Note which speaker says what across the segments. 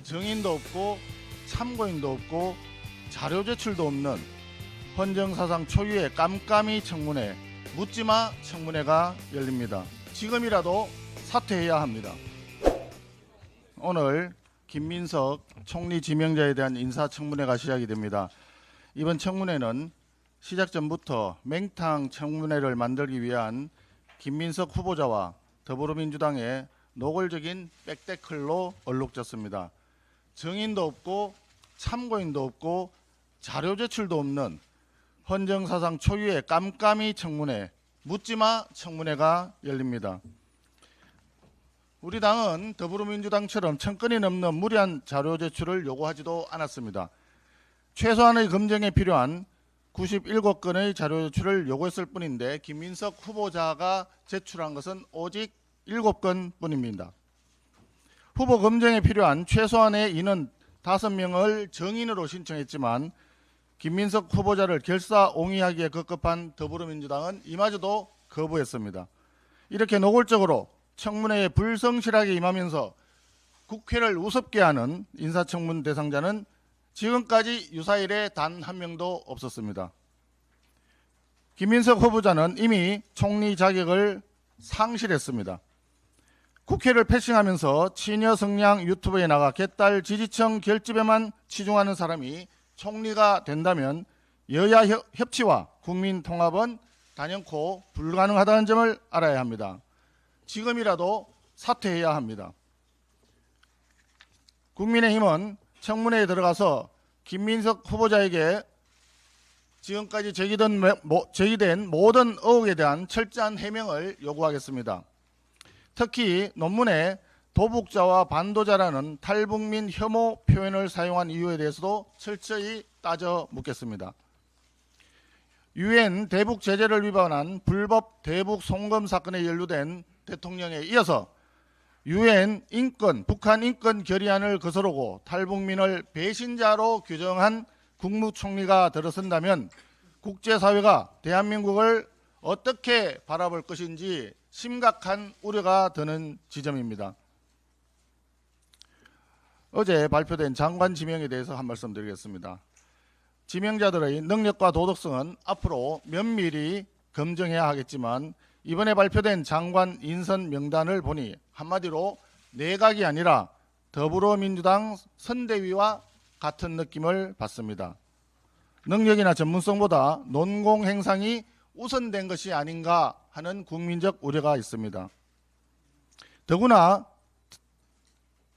Speaker 1: 증인도 없고 참고인도 없고 자료 제출도 없는 헌정사상 초유의 깜깜이 청문회, 묻지마 청문회가 열립니다. 지금이라도 사퇴해야 합니다. 오늘 김민석 총리 지명자에 대한 인사청문회가 시작이 됩니다. 이번 청문회는 시작 전부터 맹탕 청문회를 만들기 위한 김민석 후보자와 더불어민주당의 노골적인 백태클로 얼룩졌습니다. 증인도 없고 참고인도 없고 자료 제출도 없는 헌정사상 초유의 깜깜이 청문회, 묻지마 청문회가 열립니다. 우리 당은 더불어민주당처럼 천건이 넘는 무리한 자료 제출을 요구하지도 않았습니다. 최소한의 검증에 필요한 97건의 자료 제출을 요구했을 뿐인데 김민석 후보자가 제출한 것은 오직 7건 뿐입니다. 후보 검증에 필요한 최소한의 인원 5명을 정인으로 신청했지만 김민석 후보자를 결사옹위하기에 급급한 더불어민주당은 이마저도 거부했습니다. 이렇게 노골적으로 청문회에 불성실하게 임하면서 국회를 우습게 하는 인사청문 대상자는 지금까지 유사일에 단 한 명도 없었습니다. 김민석 후보자는 이미 총리 자격을 상실했습니다. 국회를 패싱하면서 친여 성향 유튜브에 나가 개딸 지지층 결집에만 치중하는 사람이 총리가 된다면 여야 협치와 국민 통합은 단연코 불가능하다는 점을 알아야 합니다. 지금이라도 사퇴해야 합니다. 국민의힘은 청문회에 들어가서 김민석 후보자에게 지금까지 제기된 모든 의혹에 대한 철저한 해명을 요구하겠습니다. 특히 논문에 도북자와 반도자라는 탈북민 혐오 표현을 사용한 이유에 대해서도 철저히 따져 묻겠습니다. 유엔 대북 제재를 위반한 불법 대북 송금 사건에 연루된 대통령에 이어서 유엔 인권, 북한 인권 결의안을 거스르고 탈북민을 배신자로 규정한 국무총리가 들어선다면 국제사회가 대한민국을 어떻게 바라볼 것인지 심각한 우려가 드는 지점입니다. 어제 발표된 장관 지명에 대해서 한 말씀 드리겠습니다. 지명자들의 능력과 도덕성은 앞으로 면밀히 검증해야 하겠지만 이번에 발표된 장관 인선 명단을 보니 한마디로 내각이 아니라 더불어민주당 선대위와 같은 느낌을 받습니다. 능력이나 전문성보다 논공행상이 우선된 것이 아닌가 하는 국민적 우려가 있습니다. 더구나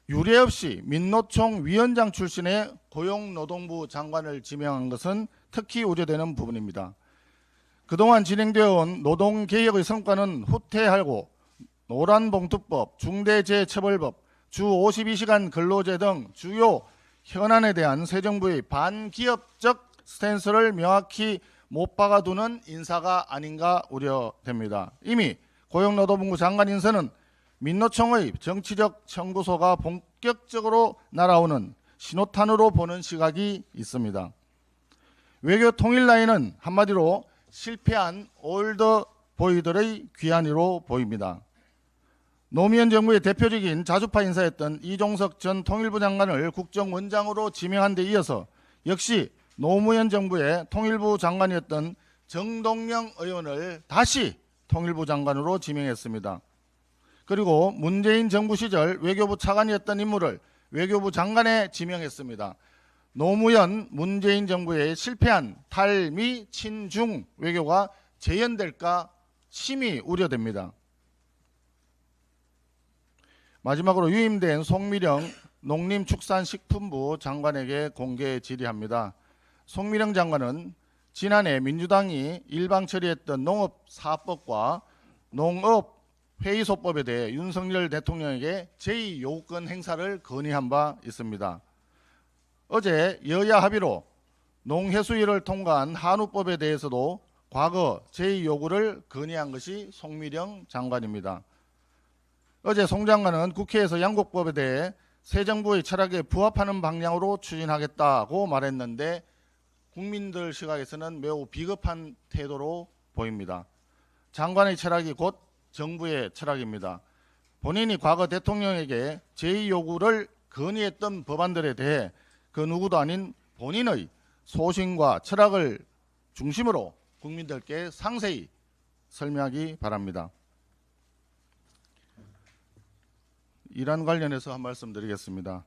Speaker 1: 유례없이 민노총 위원장 출신의 고용노동부 장관을 지명한 것은 특히 우려되는 부분입니다. 그동안 진행되어 온 노동개혁의 성과는 후퇴하고 노란봉투법, 중대재해처벌법, 주 52시간 근로제 등 주요 현안에 대한 새 정부의 반기업적 스탠스를 명확히 못 박아두는 인사가 아닌가 우려됩니다. 이미 고용노동부 장관 인선은 민노총의 정치적 청구소가 본격적으로 날아오는 신호탄으로 보는 시각이 있습니다. 외교 통일 라인은 한마디로 실패한 올드보이들의 귀환이로 보입니다. 노무현 정부의 대표적인 자주파 인사였던 이종석 전 통일부 장관을 국정원장으로 지명한 데 이어서 역시 노무현 정부의 통일부 장관이었던 정동영 의원을 다시 통일부 장관으로 지명했습니다. 그리고 문재인 정부 시절 외교부 차관이었던 인물을 외교부 장관에 지명했습니다. 노무현 문재인 정부의 실패한 탈미 친중 외교가 재현될까 심히 우려됩니다. 마지막으로 유임된 송미령 농림축산식품부 장관에게 공개 질의합니다. 송미령 장관은 지난해 민주당이 일방 처리했던 농업사업법과 농업회의소법에 대해 윤석열 대통령에게 제2요구권 행사를 건의한 바 있습니다. 어제 여야 합의로 농해수위를 통과한 한우법에 대해서도 과거 제2요구를 건의한 것이 송미령 장관입니다. 어제 송 장관은 국회에서 양곡법에 대해 새 정부의 철학에 부합하는 방향으로 추진하겠다고 말했는데 국민들 시각에서는 매우 비겁한 태도로 보입니다. 장관의 철학이 곧 정부의 철학입니다. 본인이 과거 대통령에게 제2요구를 건의했던 법안들에 대해 그 누구도 아닌 본인의 소신과 철학을 중심으로 국민들께 상세히 설명하기 바랍니다. 이란 관련해서 한 말씀 드리겠습니다.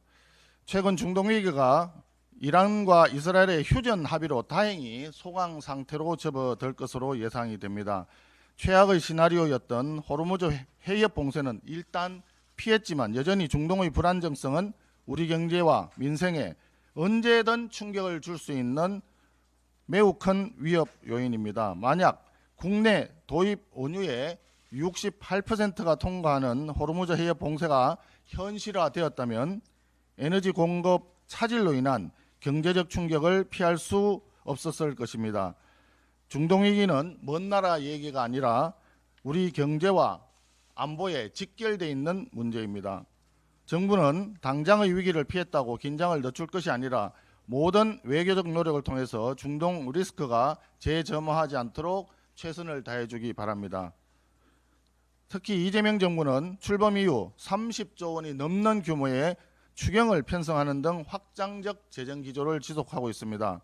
Speaker 1: 최근 중동 위기가 이란과 이스라엘의 휴전 합의로 다행히 소강 상태로 접어들 것으로 예상이 됩니다. 최악의 시나리오였던 호르무즈 해협 봉쇄는 일단 피했지만 여전히 중동의 불안정성은 우리 경제와 민생에 언제든 충격을 줄 수 있는 매우 큰 위협 요인입니다. 만약 국내 도입 원유의 68%가 통과하는 호르무즈 해협 봉쇄가 현실화되었다면 에너지 공급 차질로 인한 경제적 충격을 피할 수 없었을 것입니다. 중동 위기는 먼 나라 얘기가 아니라 우리 경제와 안보에 직결되어 있는 문제입니다. 정부는 당장의 위기를 피했다고 긴장을 늦출 것이 아니라 모든 외교적 노력을 통해서 중동 리스크가 재점화하지 않도록 최선을 다해주기 바랍니다. 특히 이재명 정부는 출범 이후 30조 원이 넘는 규모의 추경을 편성하는 등 확장적 재정 기조를 지속하고 있습니다.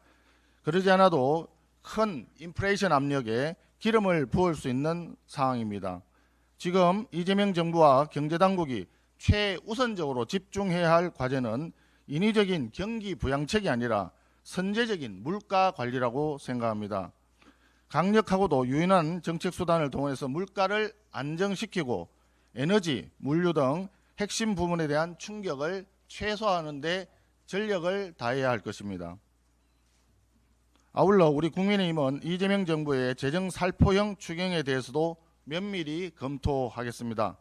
Speaker 1: 그러지 않아도 큰 인플레이션 압력에 기름을 부을 수 있는 상황입니다. 지금 이재명 정부와 경제당국이 최우선적으로 집중해야 할 과제는 인위적인 경기 부양책이 아니라 선제적인 물가 관리라고 생각합니다. 강력하고도 유연한 정책 수단을 동원해서 물가를 안정시키고 에너지, 물류 등 핵심 부문에 대한 충격을 최소화하는 데 전력을 다해야 할 것입니다. 아울러 우리 국민의힘은 이재명 정부의 재정 살포형 추경에 대해서도 면밀히 검토하겠습니다.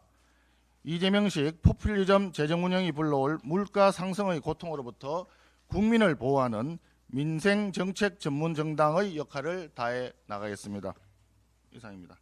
Speaker 1: 이재명식 포퓰리즘 재정 운영이 불러올 물가 상승의 고통으로부터 국민을 보호하는 민생 정책 전문 정당의 역할을 다해 나가겠습니다. 이상입니다.